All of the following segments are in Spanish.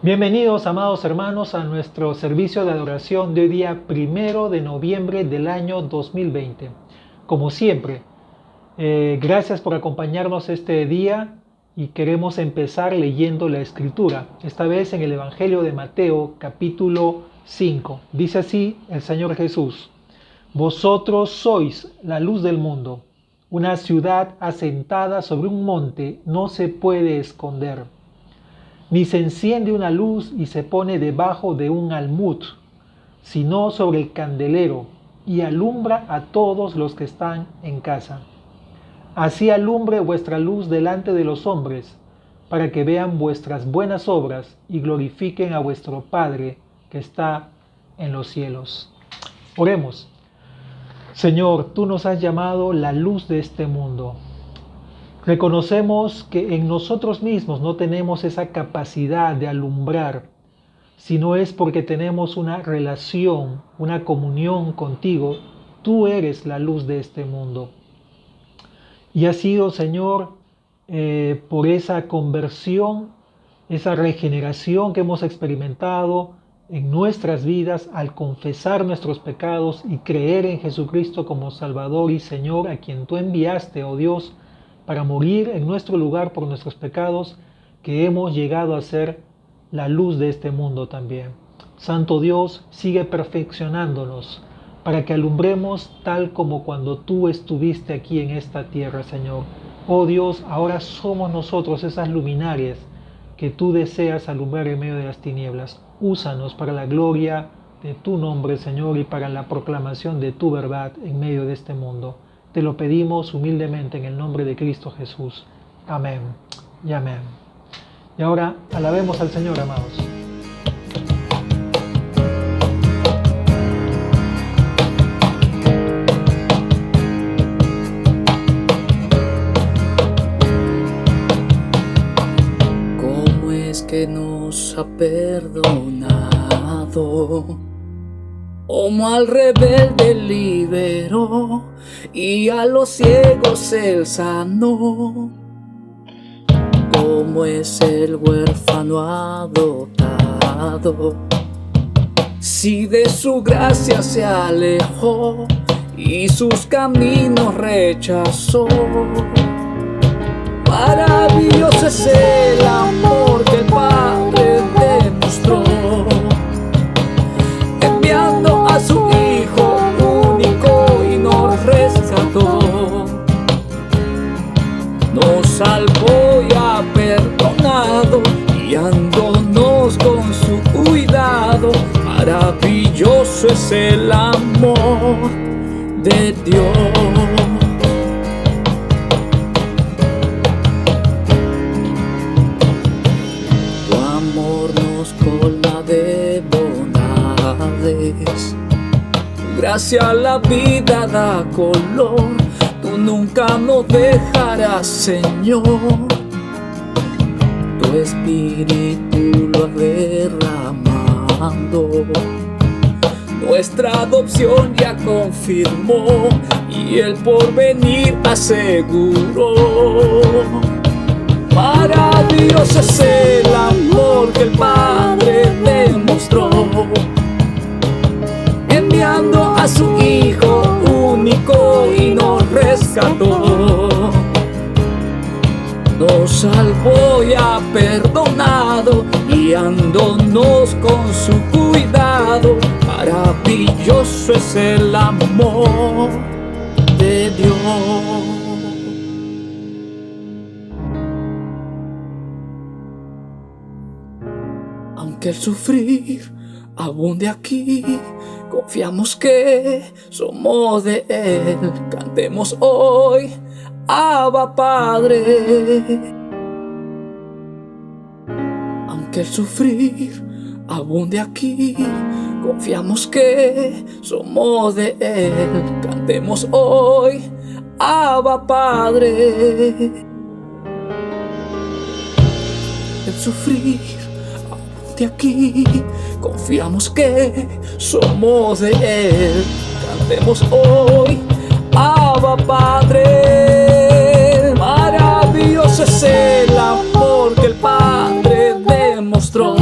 Bienvenidos, amados hermanos, a nuestro servicio de adoración de hoy día, 1 de noviembre del año 2020. Como siempre, gracias por acompañarnos este día y queremos empezar leyendo la Escritura, esta vez en el Evangelio de Mateo, capítulo 5. Dice así el Señor Jesús: Vosotros sois la luz del mundo. Una ciudad asentada sobre un monte no se puede esconder. Ni se enciende una luz y se pone debajo de un almud, sino sobre el candelero, y alumbra a todos los que están en casa. Así alumbre vuestra luz delante de los hombres, para que vean vuestras buenas obras y glorifiquen a vuestro Padre que está en los cielos. Oremos. Señor, tú nos has llamado la luz de este mundo. Reconocemos que en nosotros mismos no tenemos esa capacidad de alumbrar, sino es porque tenemos una relación, una comunión contigo. Tú eres la luz de este mundo. Y ha sido, Señor, por esa conversión, esa regeneración que hemos experimentado en nuestras vidas al confesar nuestros pecados y creer en Jesucristo como Salvador y Señor, a quien tú enviaste, oh Dios, para morir en nuestro lugar por nuestros pecados, que hemos llegado a ser la luz de este mundo también. Santo Dios, sigue perfeccionándonos para que alumbremos tal como cuando tú estuviste aquí en esta tierra, Señor. Oh Dios, ahora somos nosotros esas luminarias que tú deseas alumbrar en medio de las tinieblas. Úsanos para la gloria de tu nombre, Señor, y para la proclamación de tu verdad en medio de este mundo. Te lo pedimos humildemente en el nombre de Cristo Jesús. Amén y amén. Y ahora alabemos al Señor, amados. ¿Cómo es que nos ha perdonado? Como al rebelde liberó y a los ciegos él sanó. Como es el huérfano adoptado, si de su gracia se alejó y sus caminos rechazó. Maravilloso es el amor que el Padre demostró, enviando a su Hijo único y nos rescató. Nos salvó y ha perdonado, guiándonos con su cuidado. Maravilloso es el amor de Dios. Tu amor nos colma de bondades, tu gracia a la vida da color. Tú nunca nos dejarás, Señor. Tu espíritu lo has derramando, nuestra adopción ya confirmó y el porvenir aseguró. Maravilloso es el amor que el Padre demostró, enviando a su Hijo único y nos rescató. Nos salvó y ha perdonado, guiándonos con su cuidado. Maravilloso es el amor de Dios. Aunque el sufrir abunde aquí, confiamos que somos de Él. Cantemos hoy, Abba Padre. Aunque el sufrir abunde aquí, confiamos que somos de Él. Cantemos hoy, Abba Padre. El sufrir abunde aquí, confiamos que somos de Él. Cantemos hoy, Abba Padre. Maravilloso es el amor que el Padre demostró,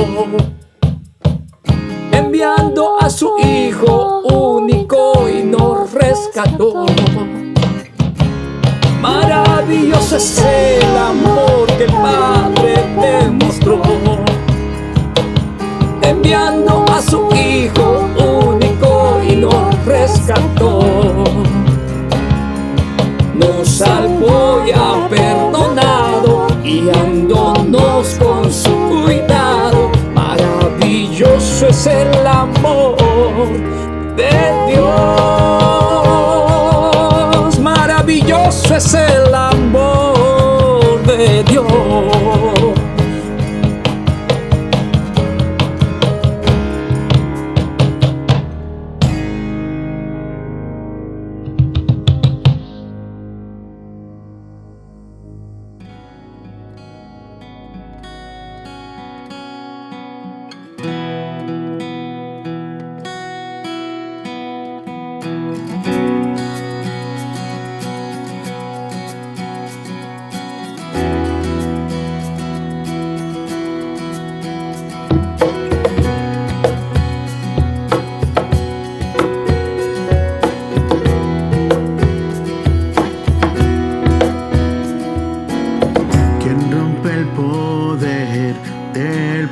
guiándonos con su cuidado. Maravilloso es el amor de Dios, maravilloso es el amor de Dios.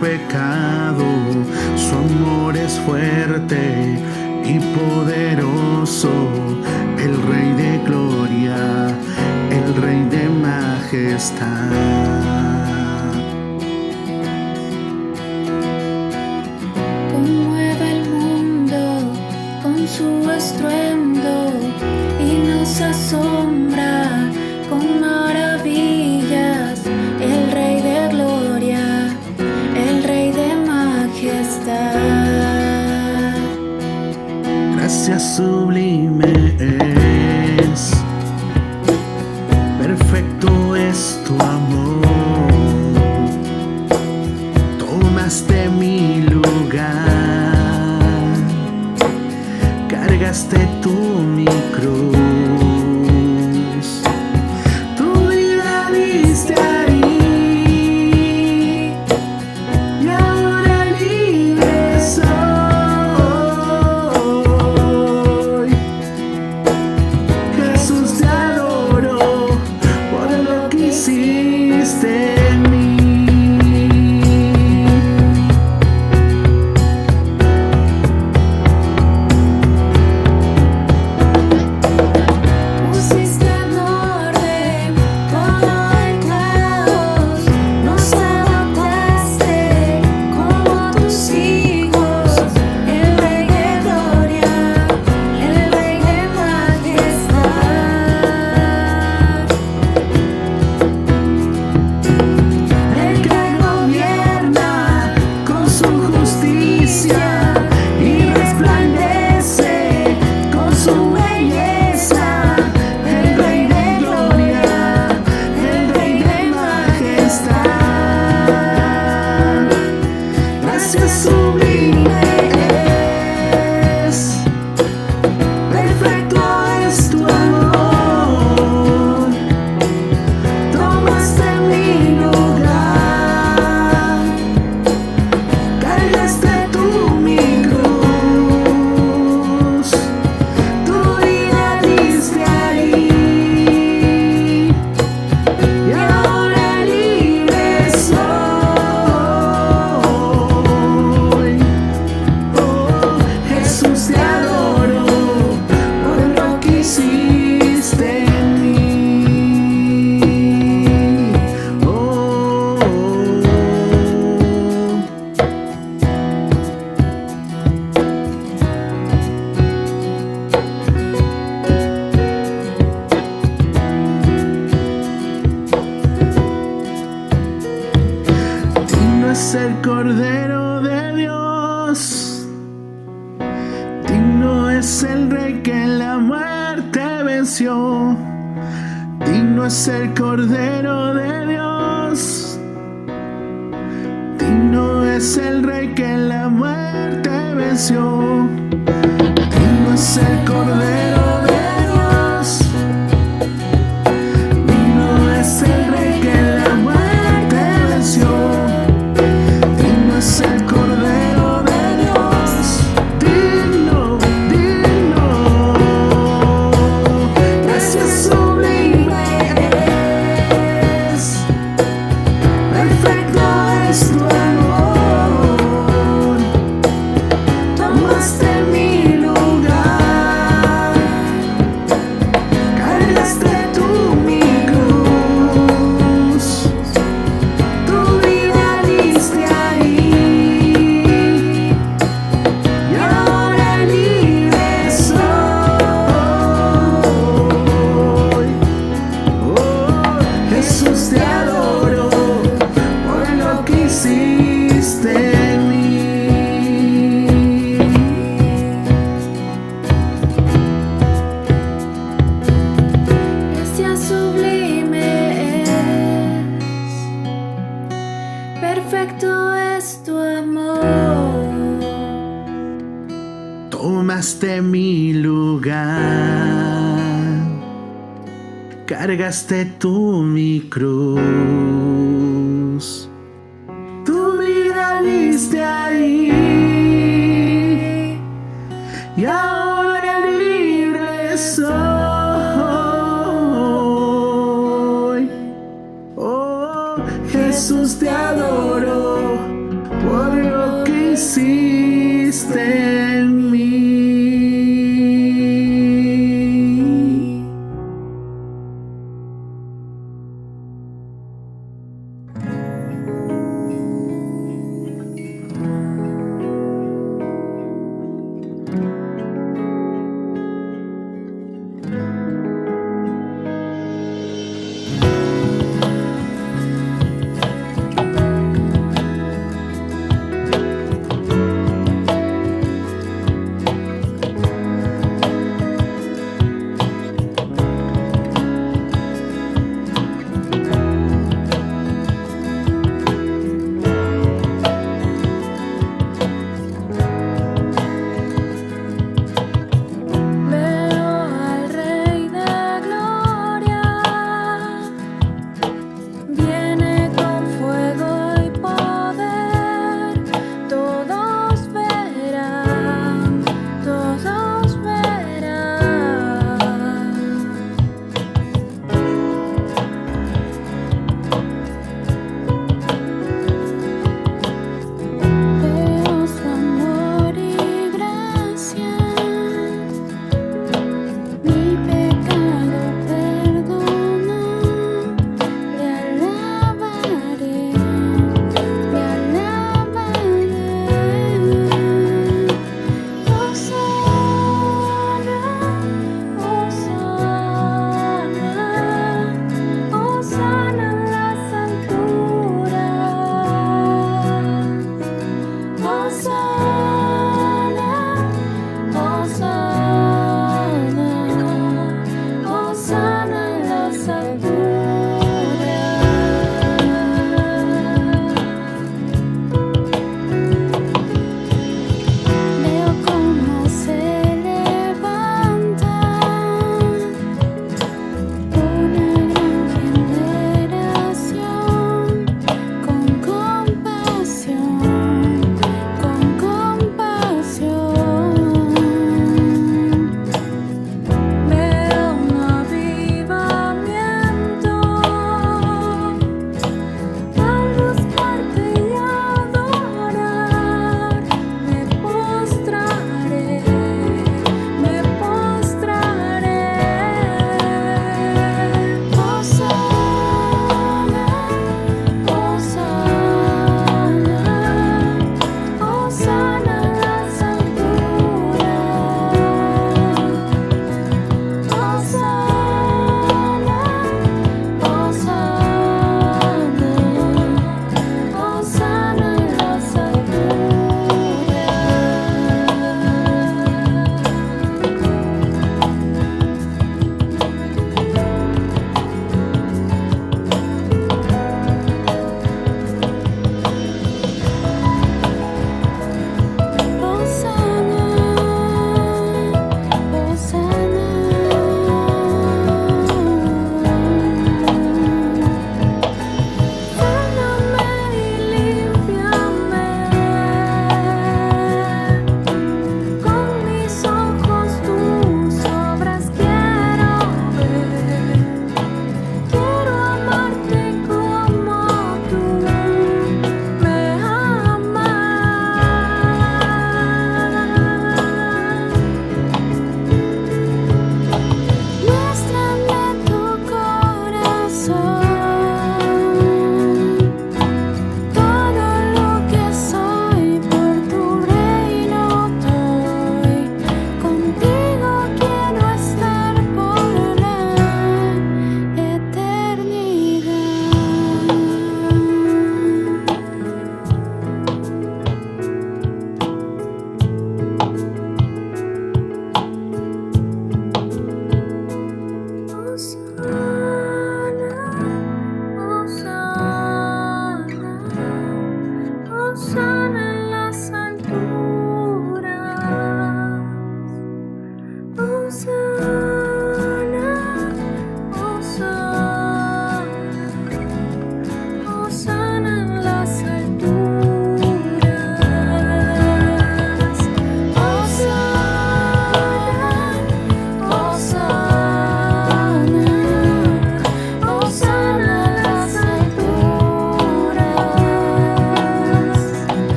Pecado, su amor es fuerte y poderoso, el Rey de gloria, el Rey de majestad. Conmueve el mundo con su estruendo y nos asombra con maravillas, el Rey de gloria, el Rey de majestad. Gracias sublime es, perfecto es tu amor. Tomaste mi lugar, cargaste tú mi cruz. Tu vida diste ahí. Es el Cordero de Dios, digno es el Rey que la muerte venció, digno es el Cordero de Dios, digno es el Rey que la muerte venció, digno es el Cordero de Dios, digno es el Rey que la muerte venció. Es el Cordero de Dios, digno, digno. Gracias sublime es, perfecto es tu amor. Tomaste mi lugar, cargaste tú mi cruz, tu vida diste ahí, y ahora libre soy. Oh, Jesús, te adoro por lo que hiciste en mí.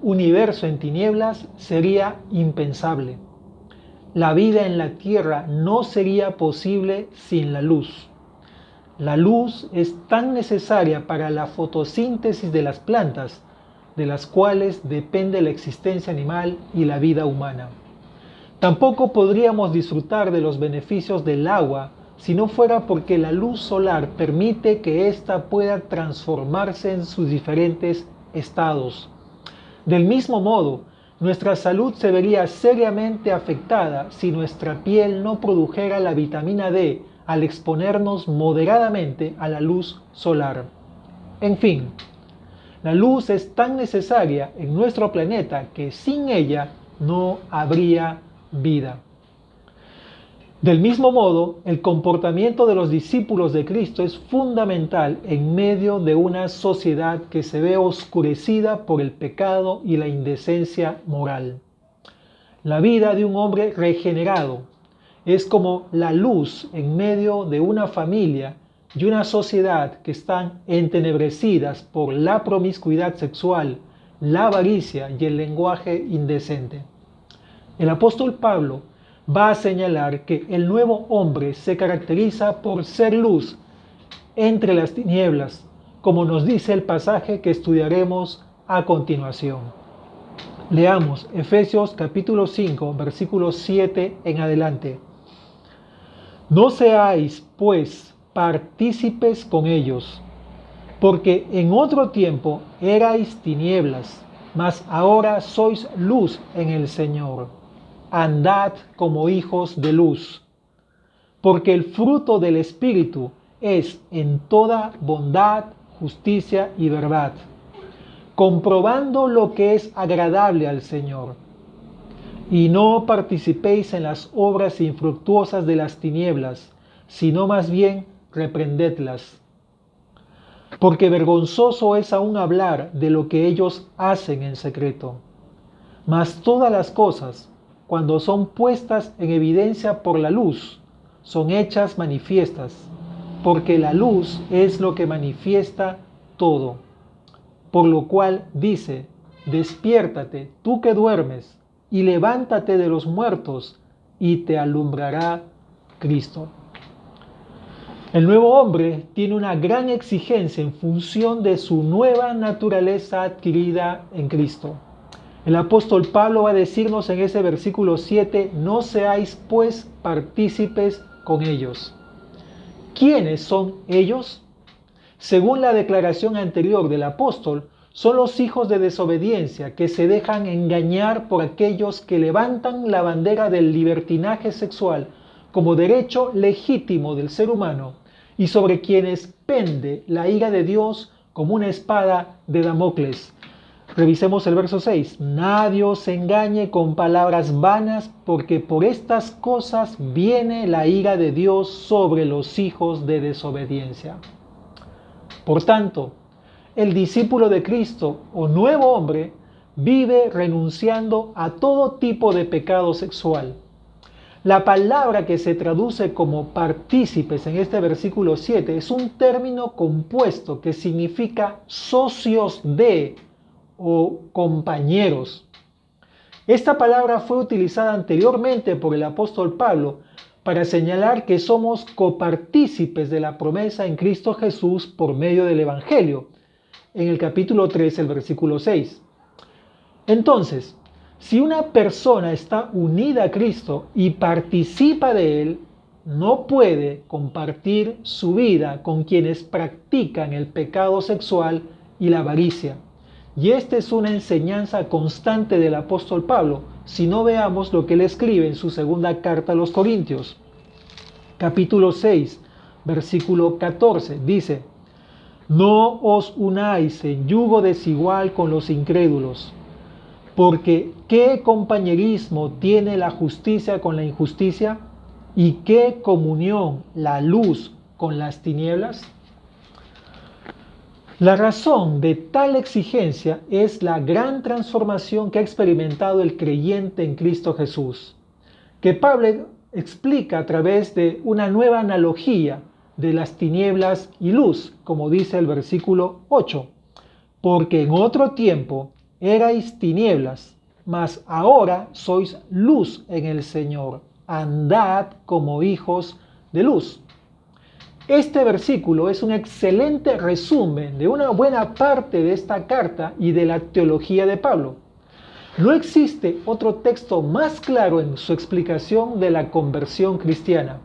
universo en tinieblas sería impensable. La vida en la tierra no sería posible sin la luz. La luz es tan necesaria para la fotosíntesis de las plantas, de las cuales depende la existencia animal y la vida humana. Tampoco podríamos disfrutar de los beneficios del agua si no fuera porque la luz solar permite que ésta pueda transformarse en sus diferentes estados. Del mismo modo, nuestra salud se vería seriamente afectada si nuestra piel no produjera la vitamina D al exponernos moderadamente a la luz solar. En fin, la luz es tan necesaria en nuestro planeta que sin ella no habría vida. Del mismo modo, el comportamiento de los discípulos de Cristo es fundamental en medio de una sociedad que se ve oscurecida por el pecado y la indecencia moral. La vida de un hombre regenerado es como la luz en medio de una familia y una sociedad que están entenebrecidas por la promiscuidad sexual, la avaricia y el lenguaje indecente. El apóstol Pablo va a señalar que el nuevo hombre se caracteriza por ser luz entre las tinieblas, como nos dice el pasaje que estudiaremos a continuación. Leamos Efesios capítulo 5, versículos 7 en adelante. No seáis, pues, partícipes con ellos, porque en otro tiempo erais tinieblas, mas ahora sois luz en el Señor. Andad como hijos de luz, porque el fruto del Espíritu es en toda bondad, justicia y verdad, comprobando lo que es agradable al Señor. Y no participéis en las obras infructuosas de las tinieblas, sino más bien reprendedlas. Porque vergonzoso es aún hablar de lo que ellos hacen en secreto. Mas todas las cosas, cuando son puestas en evidencia por la luz, son hechas manifiestas, porque la luz es lo que manifiesta todo. Por lo cual dice, despiértate, tú que duermes, y levántate de los muertos, y te alumbrará Cristo. El nuevo hombre tiene una gran exigencia en función de su nueva naturaleza adquirida en Cristo. El apóstol Pablo va a decirnos en ese versículo 7, no seáis pues partícipes con ellos. ¿Quiénes son ellos? Según la declaración anterior del apóstol, son los hijos de desobediencia que se dejan engañar por aquellos que levantan la bandera del libertinaje sexual como derecho legítimo del ser humano y sobre quienes pende la ira de Dios como una espada de Damocles. Revisemos el verso 6. Nadie os engañe con palabras vanas, porque por estas cosas viene la ira de Dios sobre los hijos de desobediencia. Por tanto, el discípulo de Cristo o nuevo hombre vive renunciando a todo tipo de pecado sexual. La palabra que se traduce como partícipes en este versículo 7 es un término compuesto que significa socios de o compañeros. Esta palabra fue utilizada anteriormente por el apóstol Pablo para señalar que somos copartícipes de la promesa en Cristo Jesús por medio del Evangelio, en el capítulo 3, el versículo 6. Entonces, si una persona está unida a Cristo y participa de Él, no puede compartir su vida con quienes practican el pecado sexual y la avaricia. Y esta es una enseñanza constante del apóstol Pablo, si no veamos lo que él escribe en su segunda carta a los Corintios. Capítulo 6, versículo 14, dice, no os unáis en yugo desigual con los incrédulos, porque ¿qué compañerismo tiene la justicia con la injusticia? ¿Y qué comunión la luz con las tinieblas? La razón de tal exigencia es la gran transformación que ha experimentado el creyente en Cristo Jesús, que Pablo explica a través de una nueva analogía de las tinieblas y luz, como dice el versículo 8, porque en otro tiempo erais tinieblas, mas ahora sois luz en el Señor. Andad como hijos de luz. Este versículo es un excelente resumen de una buena parte de esta carta y de la teología de Pablo. No existe otro texto más claro en su explicación de la conversión cristiana.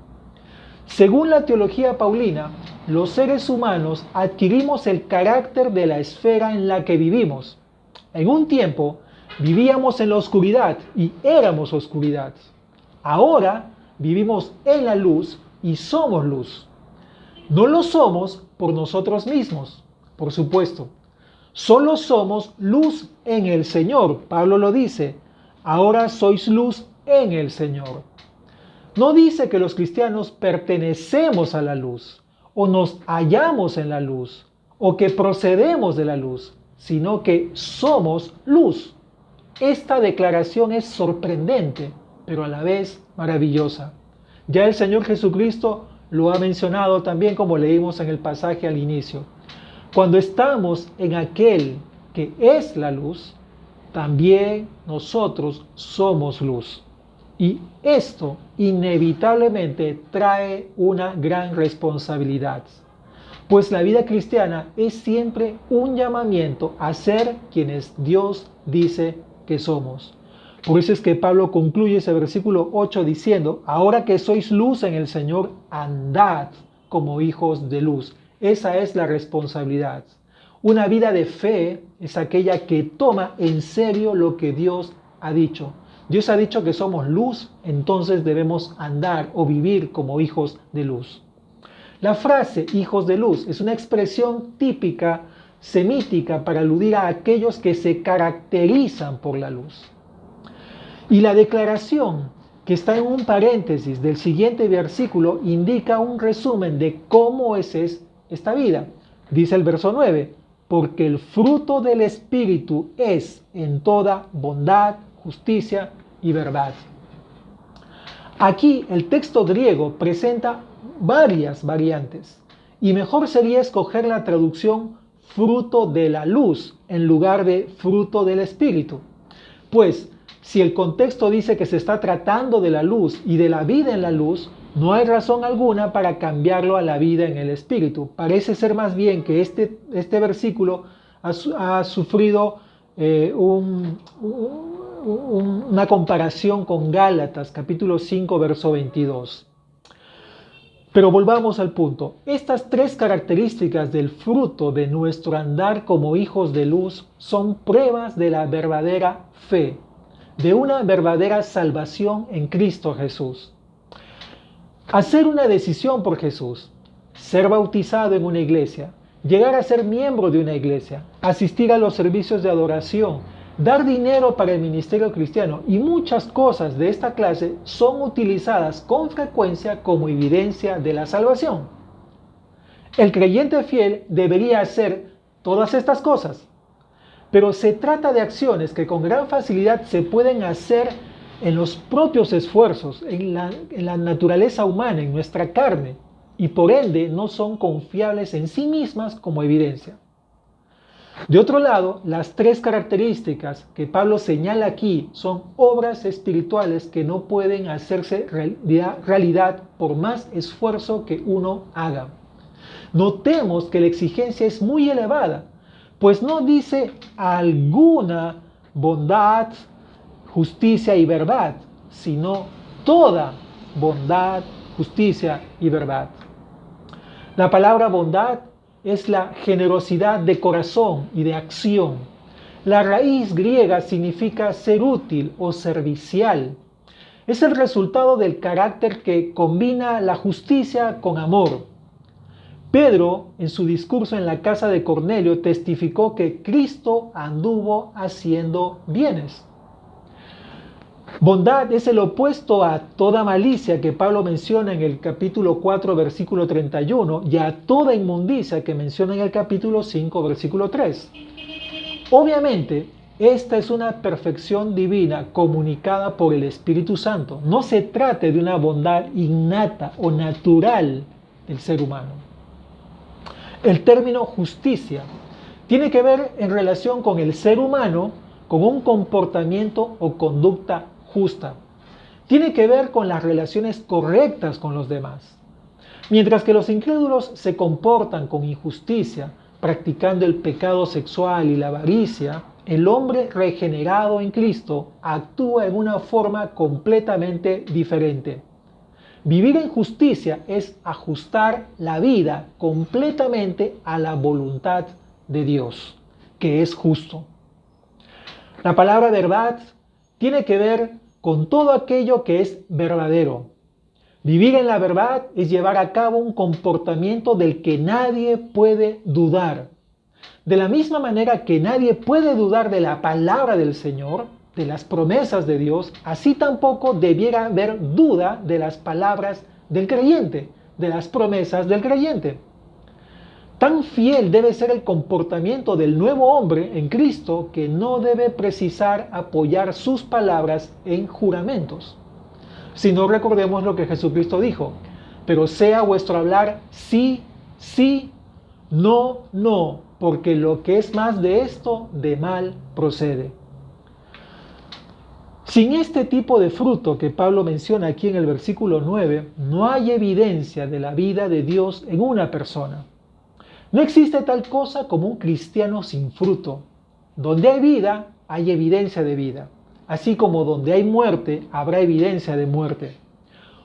Según la teología paulina, los seres humanos adquirimos el carácter de la esfera en la que vivimos. En un tiempo vivíamos en la oscuridad y éramos oscuridad. Ahora vivimos en la luz y somos luz. No lo somos por nosotros mismos, por supuesto. Solo somos luz en el Señor. Pablo lo dice, ahora sois luz en el Señor. No dice que los cristianos pertenecemos a la luz, o nos hallamos en la luz, o que procedemos de la luz, sino que somos luz. Esta declaración es sorprendente, pero a la vez maravillosa. Ya el Señor Jesucristo lo ha mencionado también, como leímos en el pasaje al inicio. Cuando estamos en aquel que es la luz, también nosotros somos luz. Y esto inevitablemente trae una gran responsabilidad, pues la vida cristiana es siempre un llamamiento a ser quienes Dios dice que somos. Por eso es que Pablo concluye ese versículo 8 diciendo, ahora que sois luz en el Señor, andad como hijos de luz. Esa es la responsabilidad. Una vida de fe es aquella que toma en serio lo que Dios ha dicho. Dios ha dicho que somos luz, entonces debemos andar o vivir como hijos de luz. La frase hijos de luz es una expresión típica semítica para aludir a aquellos que se caracterizan por la luz. Y la declaración que está en un paréntesis del siguiente versículo indica un resumen de cómo es esta vida. Dice el verso 9, porque el fruto del Espíritu es en toda bondad, justicia y verdad. Aquí el texto griego presenta varias variantes y mejor sería escoger la traducción fruto de la luz en lugar de fruto del Espíritu. Pues si el contexto dice que se está tratando de la luz y de la vida en la luz, no hay razón alguna para cambiarlo a la vida en el Espíritu. Parece ser más bien que este versículo ha sufrido una comparación con Gálatas, capítulo 5, verso 22. Pero volvamos al punto. Estas tres características del fruto de nuestro andar como hijos de luz son pruebas de la verdadera fe, de una verdadera salvación en Cristo Jesús. Hacer una decisión por Jesús, ser bautizado en una iglesia, llegar a ser miembro de una iglesia, asistir a los servicios de adoración, dar dinero para el ministerio cristiano y muchas cosas de esta clase son utilizadas con frecuencia como evidencia de la salvación. El creyente fiel debería hacer todas estas cosas, pero se trata de acciones que con gran facilidad se pueden hacer en los propios esfuerzos, en la naturaleza humana, en nuestra carne, y por ende no son confiables en sí mismas como evidencia. De otro lado, las tres características que Pablo señala aquí son obras espirituales que no pueden hacerse realidad por más esfuerzo que uno haga. Notemos que la exigencia es muy elevada, pues no dice alguna bondad, justicia y verdad, sino toda bondad, justicia y verdad. La palabra bondad es la generosidad de corazón y de acción. La raíz griega significa ser útil o servicial. Es el resultado del carácter que combina la justicia con amor. Pedro, en su discurso en la casa de Cornelio, testificó que Cristo anduvo haciendo bienes. Bondad es el opuesto a toda malicia que Pablo menciona en el capítulo 4, versículo 31, y a toda inmundicia que menciona en el capítulo 5, versículo 3. Obviamente, esta es una perfección divina comunicada por el Espíritu Santo. No se trata de una bondad innata o natural del ser humano. El término justicia tiene que ver en relación con el ser humano con un comportamiento o conducta justa. Tiene que ver con las relaciones correctas con los demás. Mientras que los incrédulos se comportan con injusticia, practicando el pecado sexual y la avaricia, el hombre regenerado en Cristo actúa en una forma completamente diferente. Vivir en justicia es ajustar la vida completamente a la voluntad de Dios, que es justo. La palabra verdad tiene que ver con todo aquello que es verdadero. Vivir en la verdad es llevar a cabo un comportamiento del que nadie puede dudar. De la misma manera que nadie puede dudar de la palabra del Señor, de las promesas de Dios, así tampoco debiera haber duda de las palabras del creyente, de las promesas del creyente. Tan fiel debe ser el comportamiento del nuevo hombre en Cristo que no debe precisar apoyar sus palabras en juramentos. Si no, recordemos lo que Jesucristo dijo: pero sea vuestro hablar sí, sí, no, no, porque lo que es más de esto, de mal procede. Sin este tipo de fruto que Pablo menciona aquí en el versículo 9, no hay evidencia de la vida de Dios en una persona. No existe tal cosa como un cristiano sin fruto. Donde hay vida, hay evidencia de vida. Así como donde hay muerte, habrá evidencia de muerte.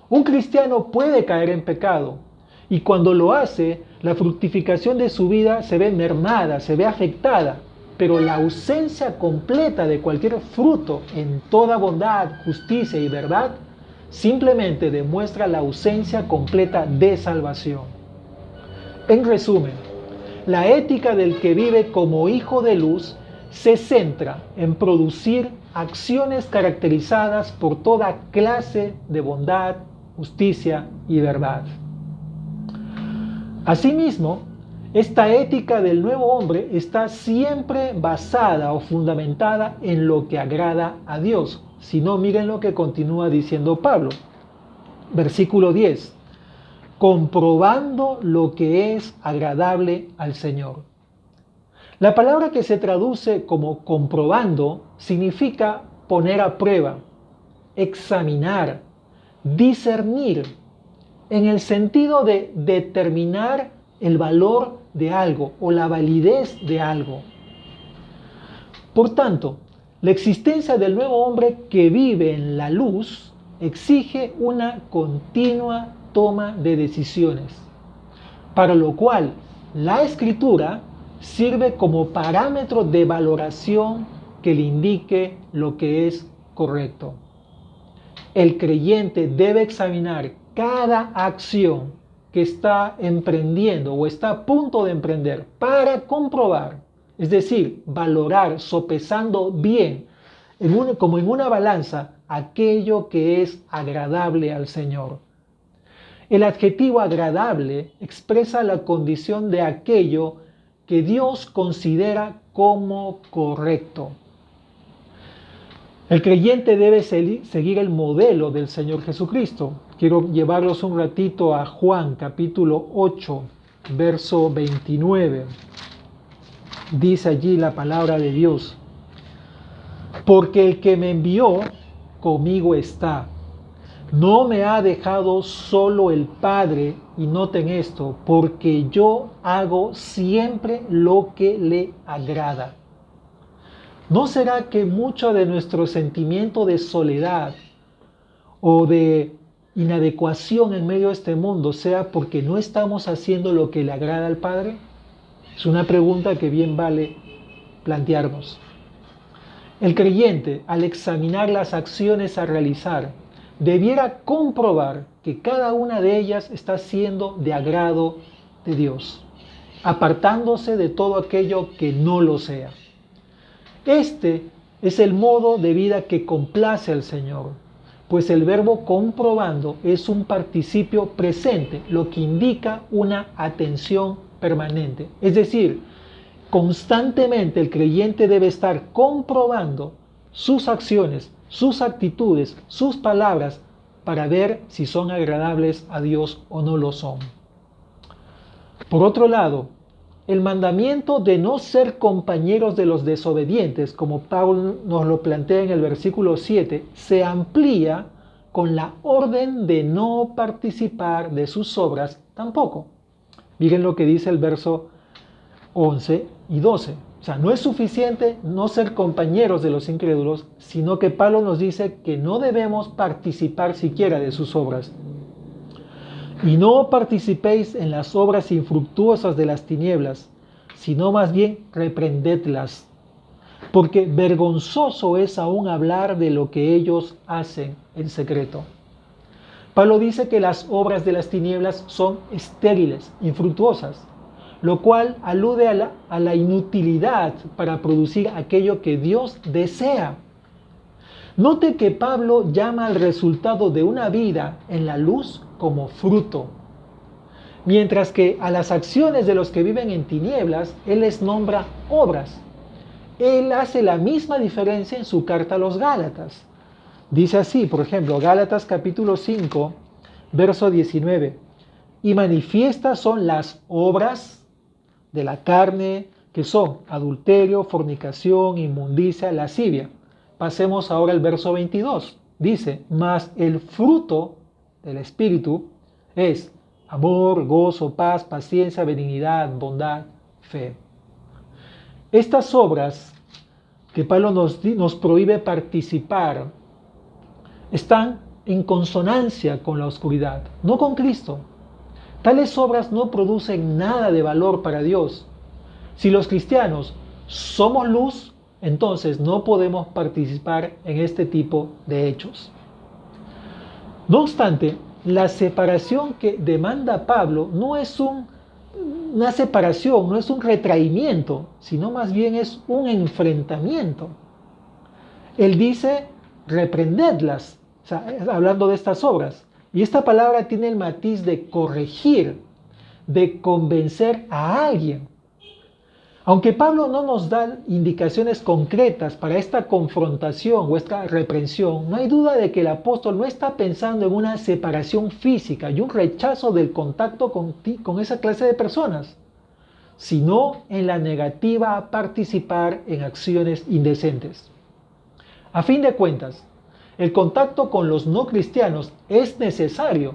Un cristiano puede caer en pecado, y cuando lo hace, la fructificación de su vida se ve mermada, se ve afectada, pero la ausencia completa de cualquier fruto en toda bondad, justicia y verdad simplemente demuestra la ausencia completa de salvación. En resumen, la ética del que vive como hijo de luz se centra en producir acciones caracterizadas por toda clase de bondad, justicia y verdad. Asimismo, esta ética del nuevo hombre está siempre basada o fundamentada en lo que agrada a Dios. Si no, miren lo que continúa diciendo Pablo. Versículo 10. Comprobando lo que es agradable al Señor. La palabra que se traduce como comprobando significa poner a prueba, examinar, discernir, en el sentido de determinar el valor de algo o la validez de algo. Por tanto, la existencia del nuevo hombre que vive en la luz exige una continua toma de decisiones, para lo cual la Escritura sirve como parámetro de valoración que le indique lo que es correcto. El creyente debe examinar cada acción que está emprendiendo o está a punto de emprender para comprobar, es decir, valorar, sopesando bien, como en una balanza, aquello que es agradable al Señor. El adjetivo agradable expresa la condición de aquello que Dios considera como correcto. El creyente debe seguir el modelo del Señor Jesucristo. Quiero llevarlos un ratito a Juan capítulo 8, verso 29. Dice allí la palabra de Dios: porque el que me envió conmigo está. No me ha dejado solo el Padre, y noten esto, porque yo hago siempre lo que le agrada. ¿No será que mucho de nuestro sentimiento de soledad o de inadecuación en medio de este mundo sea porque no estamos haciendo lo que le agrada al Padre? Es una pregunta que bien vale plantearnos. El creyente, al examinar las acciones a realizar, debiera comprobar que cada una de ellas está siendo de agrado de Dios, apartándose de todo aquello que no lo sea. Este es el modo de vida que complace al Señor, pues el verbo comprobando es un participio presente, lo que indica una atención permanente. Es decir, constantemente el creyente debe estar comprobando sus acciones, sus actitudes, sus palabras, para ver si son agradables a Dios o no lo son. Por otro lado, el mandamiento de no ser compañeros de los desobedientes, como Pablo nos lo plantea en el versículo 7, se amplía con la orden de no participar de sus obras tampoco. Miren lo que dice el verso 11 y 12. O sea, no es suficiente no ser compañeros de los incrédulos, sino que Pablo nos dice que no debemos participar siquiera de sus obras. Y no participéis en las obras infructuosas de las tinieblas, sino más bien reprendedlas, porque vergonzoso es aún hablar de lo que ellos hacen en secreto. Pablo dice que las obras de las tinieblas son estériles, infructuosas, lo cual alude a la inutilidad para producir aquello que Dios desea. Note que Pablo llama al resultado de una vida en la luz como fruto, mientras que a las acciones de los que viven en tinieblas, él les nombra obras. Él hace la misma diferencia en su carta a los Gálatas. Dice así, por ejemplo, Gálatas capítulo 5, verso 19. Y manifiestas son las obras de la carne, que son adulterio, fornicación, inmundicia, lascivia. Pasemos ahora al verso 22. Dice, mas el fruto del Espíritu es amor, gozo, paz, paciencia, benignidad, bondad, fe. Estas obras que Pablo nos prohíbe participar están en consonancia con la oscuridad, no con Cristo. Tales obras no producen nada de valor para Dios. Si los cristianos somos luz, entonces no podemos participar en este tipo de hechos. No obstante, la separación que demanda Pablo no es una separación, no es un retraimiento, sino más bien es un enfrentamiento. Él dice, reprendedlas, o sea, hablando de estas obras. Y esta palabra tiene el matiz de corregir, de convencer a alguien. Aunque Pablo no nos da indicaciones concretas para esta confrontación o esta reprensión, no hay duda de que el apóstol no está pensando en una separación física y un rechazo del contacto con esa clase de personas, sino en la negativa a participar en acciones indecentes. A fin de cuentas, el contacto con los no cristianos es necesario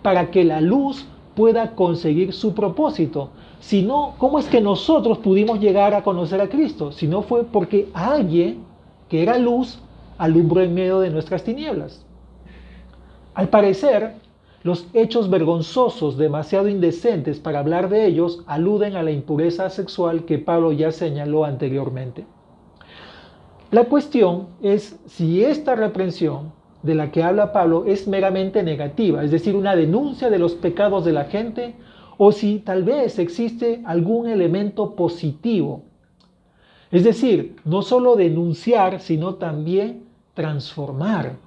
para que la luz pueda conseguir su propósito. Si no, ¿cómo es que nosotros pudimos llegar a conocer a Cristo? Si no fue porque alguien que era luz alumbró en medio de nuestras tinieblas. Al parecer, los hechos vergonzosos, demasiado indecentes para hablar de ellos, aluden a la impureza sexual que Pablo ya señaló anteriormente. La cuestión es si esta reprensión de la que habla Pablo es meramente negativa, es decir, una denuncia de los pecados de la gente, o si tal vez existe algún elemento positivo. Es decir, no solo denunciar, sino también transformar.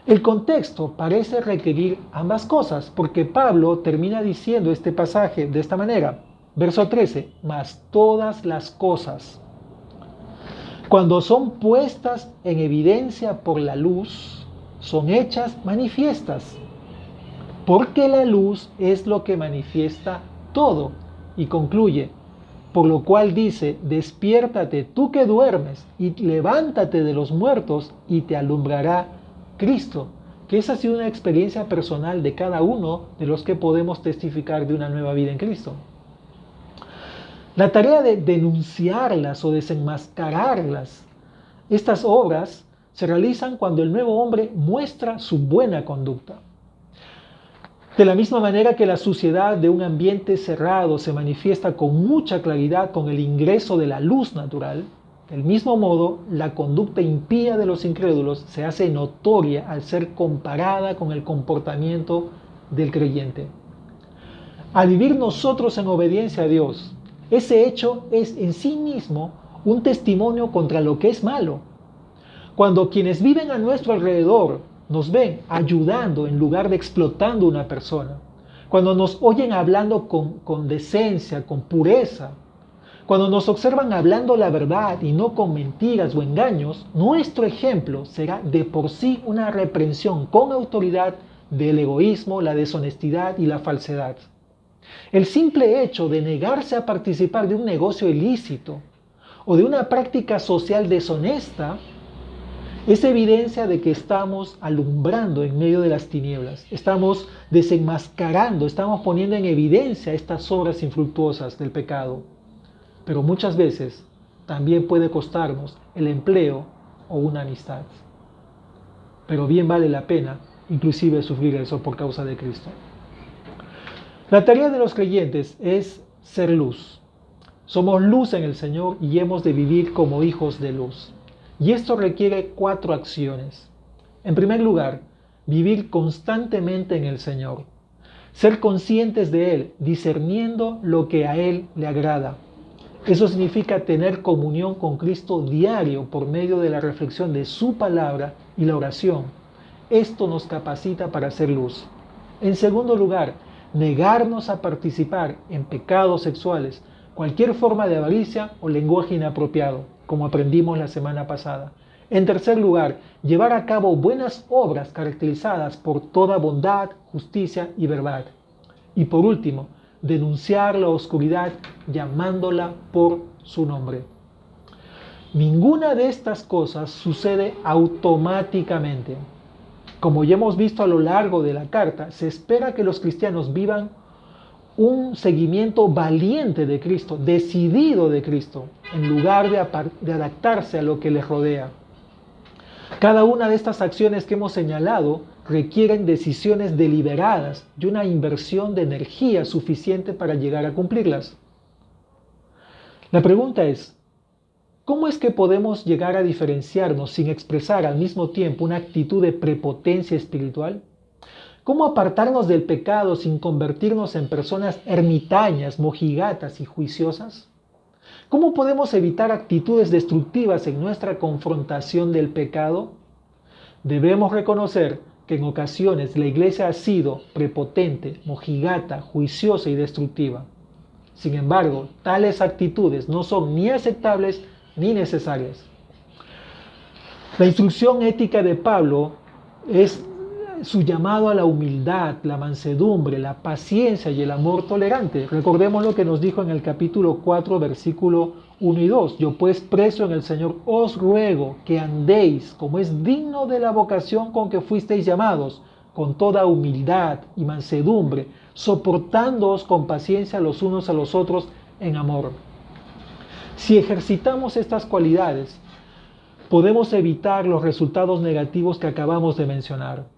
El contexto parece requerir ambas cosas, porque Pablo termina diciendo este pasaje de esta manera, verso 13, mas todas las cosas, cuando son puestas en evidencia por la luz, son hechas manifiestas, porque la luz es lo que manifiesta todo. Y concluye, por lo cual dice, despiértate tú que duermes y levántate de los muertos y te alumbrará Cristo. Que esa ha sido una experiencia personal de cada uno de los que podemos testificar de una nueva vida en Cristo. La tarea de denunciarlas o desenmascararlas, estas obras se realizan cuando el nuevo hombre muestra su buena conducta. De la misma manera que la suciedad de un ambiente cerrado se manifiesta con mucha claridad con el ingreso de la luz natural, del mismo modo, la conducta impía de los incrédulos se hace notoria al ser comparada con el comportamiento del creyente. Al vivir nosotros en obediencia a Dios, ese hecho es en sí mismo un testimonio contra lo que es malo. Cuando quienes viven a nuestro alrededor nos ven ayudando en lugar de explotando a una persona, cuando nos oyen hablando con decencia, con pureza, cuando nos observan hablando la verdad y no con mentiras o engaños, nuestro ejemplo será de por sí una reprensión con autoridad del egoísmo, la deshonestidad y la falsedad. El simple hecho de negarse a participar de un negocio ilícito o de una práctica social deshonesta es evidencia de que estamos alumbrando en medio de las tinieblas, estamos desenmascarando, estamos poniendo en evidencia estas obras infructuosas del pecado. Pero muchas veces también puede costarnos el empleo o una amistad. Pero bien vale la pena inclusive sufrir eso por causa de Cristo. La tarea de los creyentes es ser luz. Somos luz en el Señor y hemos de vivir como hijos de luz. Y esto requiere 4 acciones. En primer lugar, vivir constantemente en el Señor. Ser conscientes de Él, discerniendo lo que a Él le agrada. Eso significa tener comunión con Cristo diario por medio de la reflexión de su palabra y la oración. Esto nos capacita para ser luz. En segundo lugar, negarnos a participar en pecados sexuales, cualquier forma de avaricia o lenguaje inapropiado, como aprendimos la semana pasada. En tercer lugar, llevar a cabo buenas obras caracterizadas por toda bondad, justicia y verdad. Y por último, denunciar la oscuridad llamándola por su nombre. Ninguna de estas cosas sucede automáticamente. Como ya hemos visto a lo largo de la carta, se espera que los cristianos vivan un seguimiento valiente de Cristo, decidido de Cristo, en lugar de adaptarse a lo que les rodea. Cada una de estas acciones que hemos señalado requieren decisiones deliberadas y una inversión de energía suficiente para llegar a cumplirlas. La pregunta es, ¿cómo es que podemos llegar a diferenciarnos sin expresar al mismo tiempo una actitud de prepotencia espiritual? ¿Cómo apartarnos del pecado sin convertirnos en personas ermitañas, mojigatas y juiciosas? ¿Cómo podemos evitar actitudes destructivas en nuestra confrontación del pecado? Debemos reconocer que en ocasiones la iglesia ha sido prepotente, mojigata, juiciosa y destructiva. Sin embargo, tales actitudes no son ni aceptables ni necesarias. La instrucción ética de Pablo es su llamado a la humildad, la mansedumbre, la paciencia y el amor tolerante. Recordemos lo que nos dijo en el capítulo 4, versículo 1 y 2. Yo pues, preso en el Señor, os ruego que andéis como es digno de la vocación con que fuisteis llamados, con toda humildad y mansedumbre, soportándoos con paciencia los unos a los otros en amor. Si ejercitamos estas cualidades, podemos evitar los resultados negativos que acabamos de mencionar.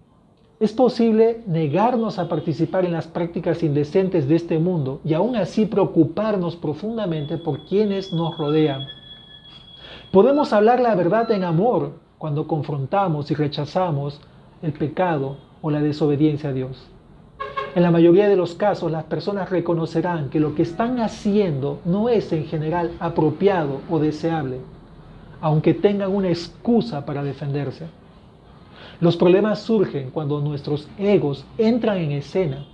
Es posible negarnos a participar en las prácticas indecentes de este mundo y aún así preocuparnos profundamente por quienes nos rodean. Podemos hablar la verdad en amor cuando confrontamos y rechazamos el pecado o la desobediencia a Dios. En la mayoría de los casos, las personas reconocerán que lo que están haciendo no es en general apropiado o deseable, aunque tengan una excusa para defenderse. Los problemas surgen cuando nuestros egos entran en escena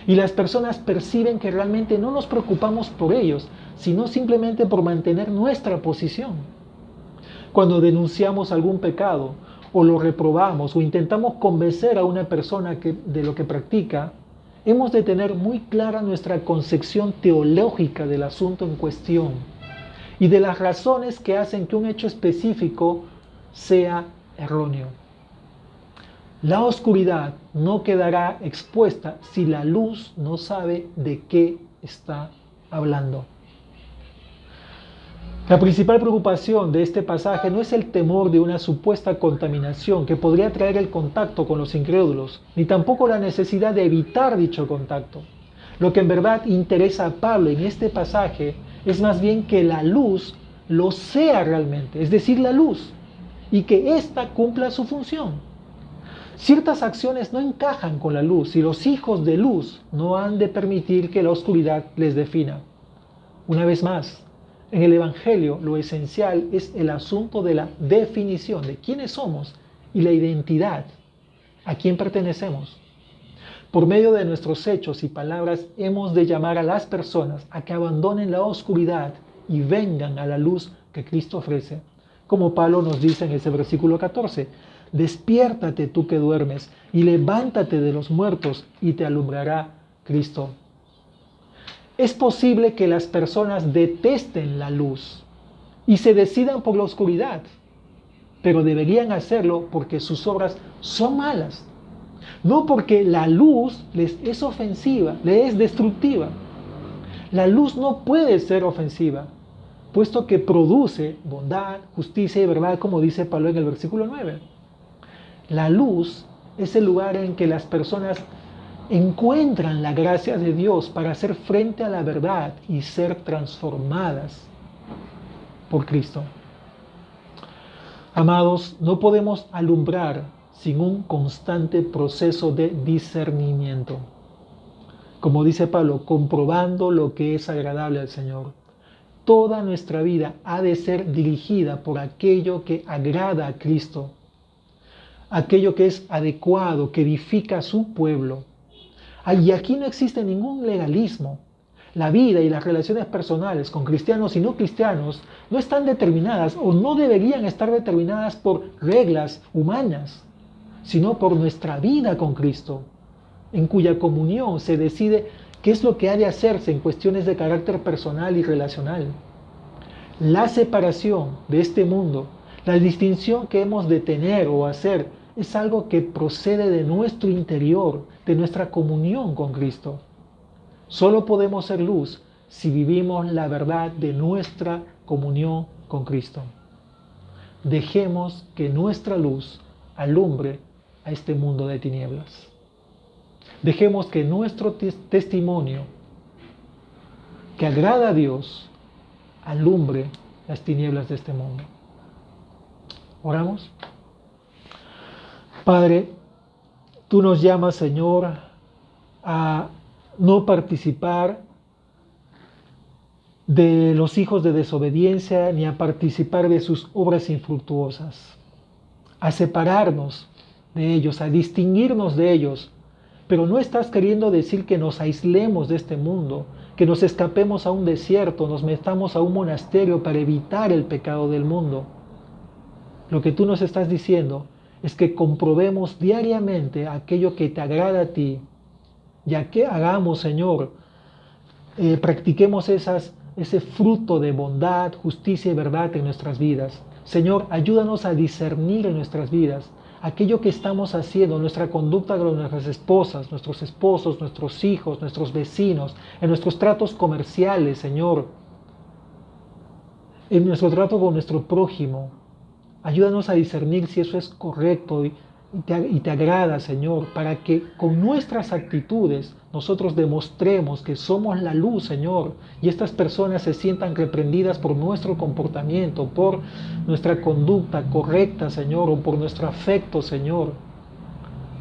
y las personas perciben que realmente no nos preocupamos por ellos, sino simplemente por mantener nuestra posición. Cuando denunciamos algún pecado o lo reprobamos o intentamos convencer a una persona de lo que practica, hemos de tener muy clara nuestra concepción teológica del asunto en cuestión y de las razones que hacen que un hecho específico sea erróneo. La oscuridad no quedará expuesta si la luz no sabe de qué está hablando. La principal preocupación de este pasaje no es el temor de una supuesta contaminación que podría traer el contacto con los incrédulos, ni tampoco la necesidad de evitar dicho contacto. Lo que en verdad interesa a Pablo en este pasaje es más bien que la luz lo sea realmente, es decir, la luz, y que ésta cumpla su función. Ciertas acciones no encajan con la luz y los hijos de luz no han de permitir que la oscuridad les defina. Una vez más, en el Evangelio lo esencial es el asunto de la definición de quiénes somos y la identidad, a quién pertenecemos. Por medio de nuestros hechos y palabras hemos de llamar a las personas a que abandonen la oscuridad y vengan a la luz que Cristo ofrece. Como Pablo nos dice en ese versículo 14, despiértate tú que duermes y levántate de los muertos y te alumbrará Cristo. Es posible que las personas detesten la luz y se decidan por la oscuridad, pero deberían hacerlo porque sus obras son malas, no porque la luz les es ofensiva, les es destructiva. La luz no puede ser ofensiva, puesto que produce bondad, justicia y verdad, como dice Pablo en el versículo 9. La luz es el lugar en que las personas encuentran la gracia de Dios para hacer frente a la verdad y ser transformadas por Cristo. Amados, no podemos alumbrar sin un constante proceso de discernimiento. Como dice Pablo, comprobando lo que es agradable al Señor. Toda nuestra vida ha de ser dirigida por aquello que agrada a Cristo, aquello que es adecuado, que edifica a su pueblo. Y aquí no existe ningún legalismo. La vida y las relaciones personales con cristianos y no cristianos no están determinadas o no deberían estar determinadas por reglas humanas, sino por nuestra vida con Cristo, en cuya comunión se decide qué es lo que ha de hacerse en cuestiones de carácter personal y relacional. La separación de este mundo, la distinción que hemos de tener o hacer, es algo que procede de nuestro interior, de nuestra comunión con Cristo. Solo podemos ser luz si vivimos la verdad de nuestra comunión con Cristo. Dejemos que nuestra luz alumbre a este mundo de tinieblas. Dejemos que nuestro testimonio, que agrada a Dios, alumbre las tinieblas de este mundo. ¿Oramos? Padre, tú nos llamas, Señor, a no participar de los hijos de desobediencia ni a participar de sus obras infructuosas, a separarnos de ellos, a distinguirnos de ellos. Pero no estás queriendo decir que nos aislemos de este mundo, que nos escapemos a un desierto, nos metamos a un monasterio para evitar el pecado del mundo. Lo que tú nos estás diciendo es que comprobemos diariamente aquello que te agrada a ti, ya que hagamos, Señor, practiquemos ese fruto de bondad, justicia y verdad en nuestras vidas. Señor, ayúdanos a discernir en nuestras vidas aquello que estamos haciendo, nuestra conducta con nuestras esposas, nuestros esposos, nuestros hijos, nuestros vecinos, en nuestros tratos comerciales, Señor, en nuestro trato con nuestro prójimo. Ayúdanos a discernir si eso es correcto y te agrada, Señor, para que con nuestras actitudes nosotros demostremos que somos la luz, Señor, y estas personas se sientan reprendidas por nuestro comportamiento, por nuestra conducta correcta, Señor, o por nuestro afecto, Señor.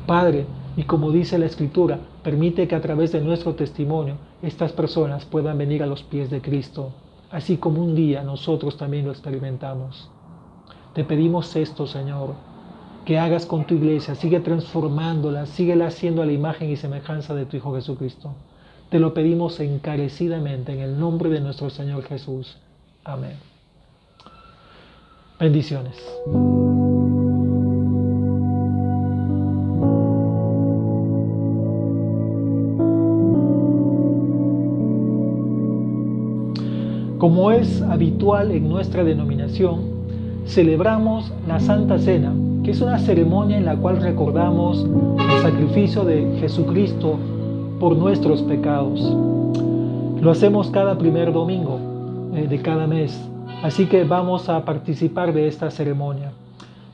Padre, y como dice la Escritura, permite que a través de nuestro testimonio estas personas puedan venir a los pies de Cristo, así como un día nosotros también lo experimentamos. Te pedimos esto, Señor, que hagas con tu iglesia, sigue transformándola, síguela haciendo a la imagen y semejanza de tu Hijo Jesucristo. Te lo pedimos encarecidamente en el nombre de nuestro Señor Jesús. Amén. Bendiciones. Como es habitual en nuestra denominación, celebramos la Santa Cena, que es una ceremonia en la cual recordamos el sacrificio de Jesucristo por nuestros pecados. Lo hacemos cada primer domingo de cada mes, así que vamos a participar de esta ceremonia.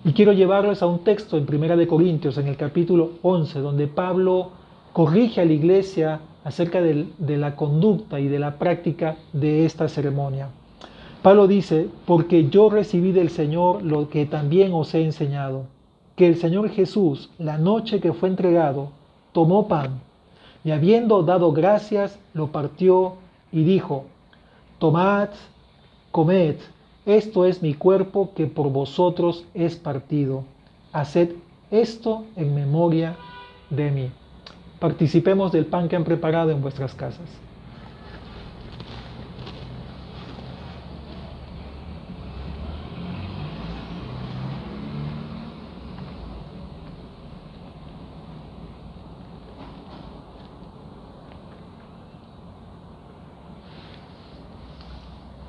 Y quiero llevarles a un texto en 1 Corintios, en el capítulo 11, donde Pablo corrige a la iglesia acerca de la conducta y de la práctica de esta ceremonia. Pablo dice, porque yo recibí del Señor lo que también os he enseñado, que el Señor Jesús, la noche que fue entregado, tomó pan, y habiendo dado gracias, lo partió y dijo, tomad, comed, esto es mi cuerpo que por vosotros es partido. Haced esto en memoria de mí. Participemos del pan que han preparado en vuestras casas.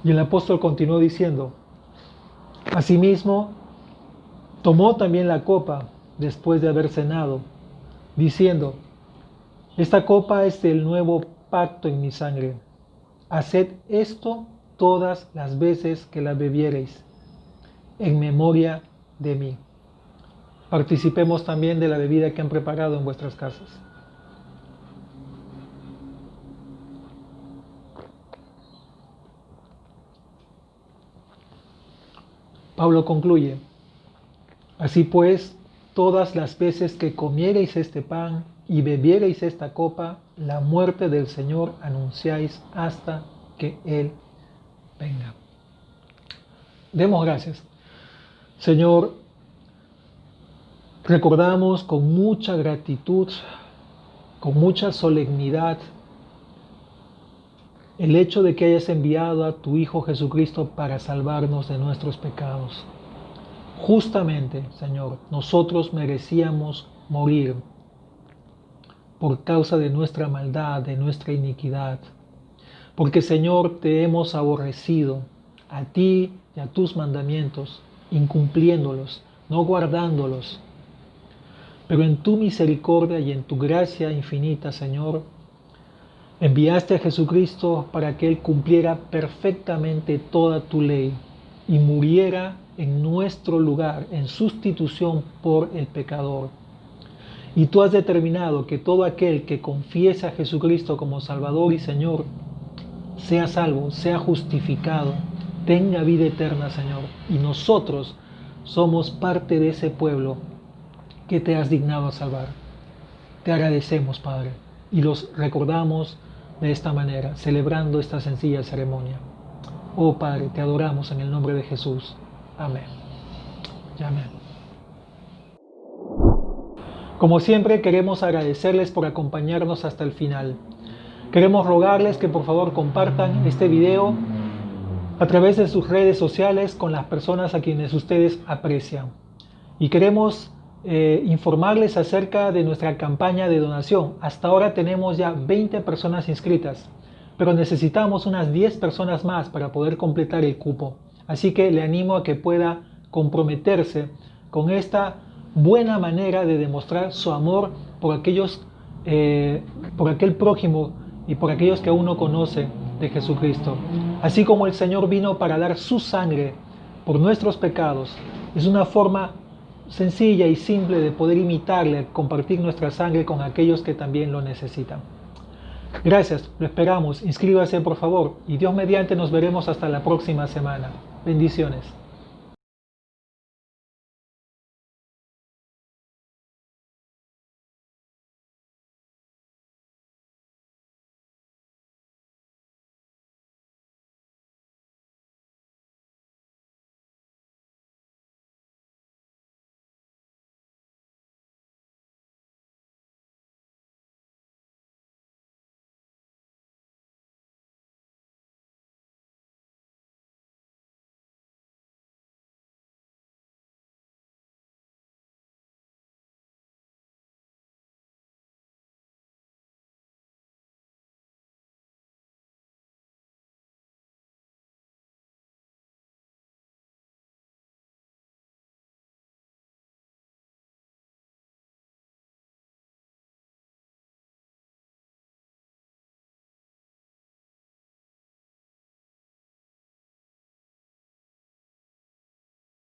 Y el apóstol continuó diciendo, asimismo, tomó también la copa después de haber cenado, diciendo, esta copa es el nuevo pacto en mi sangre. Haced esto todas las veces que la bebiereis, en memoria de mí. Participemos también de la bebida que han preparado en vuestras casas. Pablo concluye, así pues, todas las veces que comiereis este pan y bebiereis esta copa, la muerte del Señor anunciáis hasta que Él venga. Demos gracias. Señor, recordamos con mucha gratitud, con mucha solemnidad, el hecho de que hayas enviado a tu Hijo Jesucristo para salvarnos de nuestros pecados. Justamente, Señor, nosotros merecíamos morir por causa de nuestra maldad, de nuestra iniquidad. Porque, Señor, te hemos aborrecido a ti y a tus mandamientos, incumpliéndolos, no guardándolos. Pero en tu misericordia y en tu gracia infinita, Señor, enviaste a Jesucristo para que Él cumpliera perfectamente toda tu ley y muriera en nuestro lugar, en sustitución por el pecador. Y tú has determinado que todo aquel que confiese a Jesucristo como Salvador y Señor, sea salvo, sea justificado, tenga vida eterna, Señor. Y nosotros somos parte de ese pueblo que te has dignado a salvar. Te agradecemos, Padre, y los recordamos de esta manera, celebrando esta sencilla ceremonia. Oh Padre, te adoramos en el nombre de Jesús. Amén. Y amén. Como siempre, queremos agradecerles por acompañarnos hasta el final. Queremos rogarles que por favor compartan este video a través de sus redes sociales con las personas a quienes ustedes aprecian. Y queremos informarles acerca de nuestra campaña de donación. Hasta ahora tenemos ya 20 personas inscritas, pero necesitamos unas 10 personas más para poder completar el cupo. Así que le animo a que pueda comprometerse con esta buena manera de demostrar su amor por aquel prójimo y por aquellos que aún no conocen de Jesucristo. Así como el Señor vino para dar su sangre por nuestros pecados, es una forma sencilla y simple de poder imitarle, compartir nuestra sangre con aquellos que también lo necesitan. Gracias, lo esperamos. Inscríbase por favor y Dios mediante nos veremos hasta la próxima semana. Bendiciones.